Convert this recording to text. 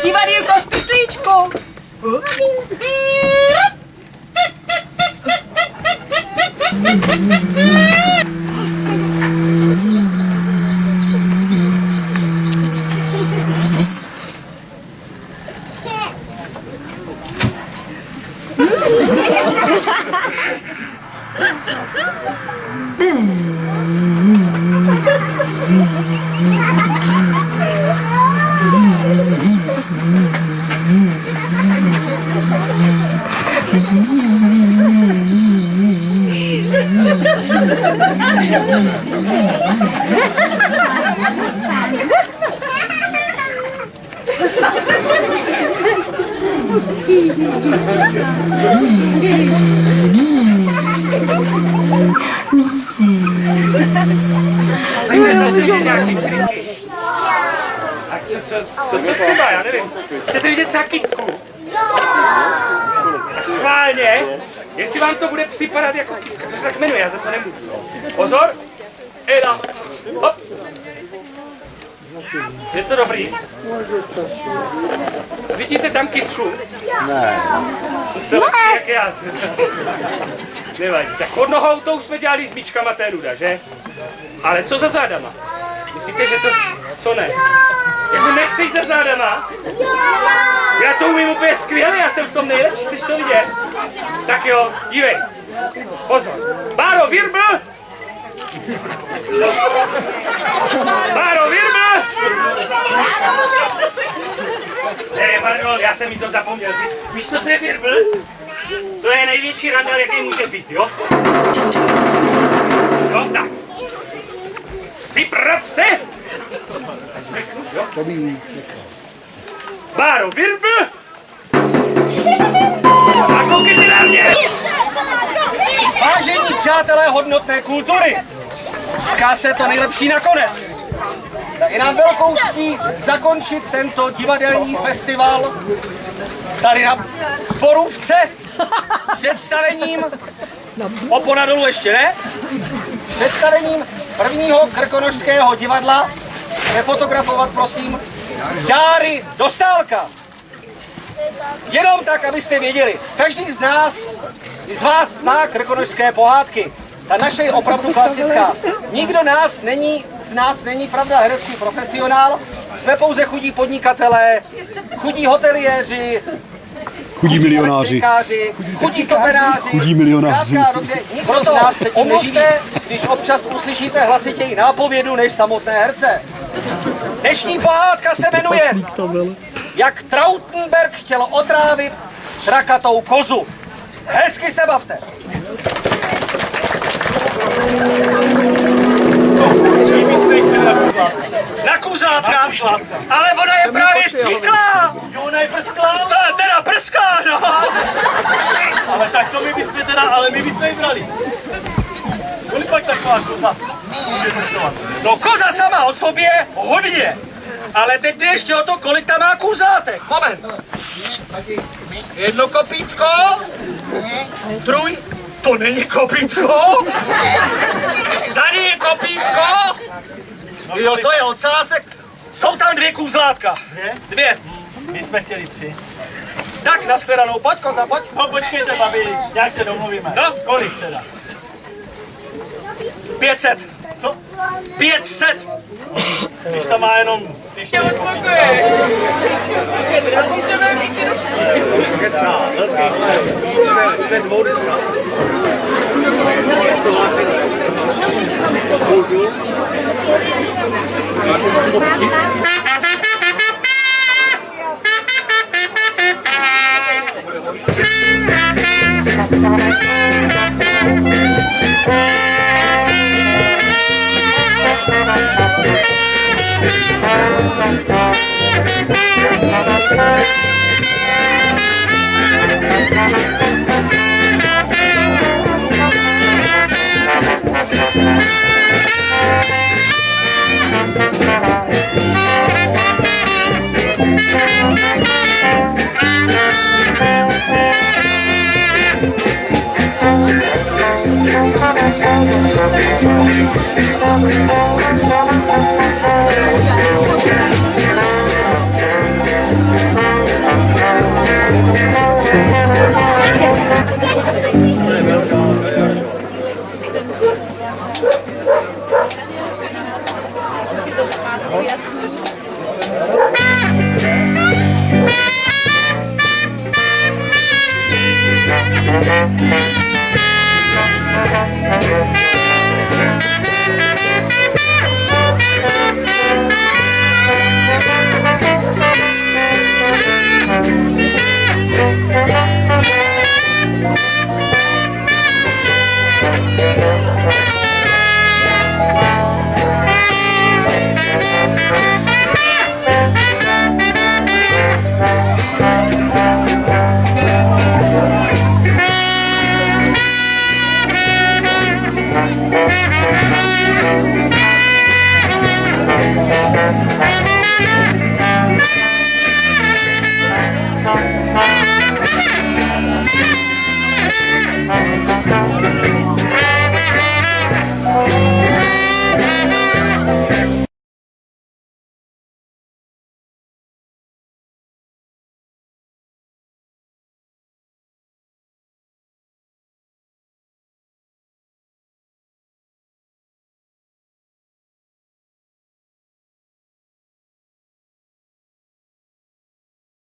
Divadýlko s pytlíčkou. Co třeba, já nevím. Chcete vidět třeba kytku? Tak schválně, jestli vám to bude připadat jako kytka, to se tak jmenuje, já za to nemůžu. Pozor, Eda, hop. Je to dobrý? Vidíte tam kytku? Ne. Jak já. Nevadí. Tak pod nohou to už jsme dělali s míčkama, to je nuda, že? Ale co za zádama? Myslíte, že to... Co ne? Jako nechceš za zádama? Já to umím úplně skvěle, já jsem v tom nejlepší, chceš to vidět? Tak jo, dívej. Pozor. Báro, virbl! Báro, virbl! Pardon, já jsem mi to zapomněl. Víš, co to je virbl? To je největší randál, jaký může být, jo? No tak. Připrav se! Báro, virbl! A koukejte na mě! Vážení přátelé hodnotné kultury, říká se to nejlepší nakonec. Tak je nám velkou ctí zakončit tento divadelní festival tady na Borůvce představením, opona dolů ještě ne, představením prvního krkonošského divadla, nefotografovat prosím, Járy Dostálka. Jenom tak, abyste věděli, každý z vás zná krkonošské pohádky. Ta naše je opravdu klasická. Nikdo z nás není pravda herecký profesionál, jsme pouze chudí podnikatelé, chudí hoteliéři, chudí milionáři, chudí topenáři, chudí milionáři. Nikdo z nás se tím neživí, když občas uslyšíte hlasitěji nápovědu než samotné herce. Dnešní pohádka se jmenuje Jak Trautenberg chtěl otrávit strakatou kozu. Hezky se bavte. Na kuzátka, ale ona je právě stříklá. Jo, ona je prsklá. Teda prská, no. Ale tak to my bychom teda, ale my bychom ji brali. Kolik pak taková koza může koštovat? No koza sama o sobě hodně. Ale teď jde ještě o to, kolik tam má kuzátek. Moment. Jedno kopítko. To není kopítko. Tady je kopítko. Jo, to je ocásek. Jsou tam 2 kůzlátka. 2. My jsme chtěli 3. Tak, nashledanou. Pojď, koza, pojď. No počkejte, babi, jak se domluvíme. No. Kolik teda? 500. Co? 500. Když tam má jenom... Když to Thank you.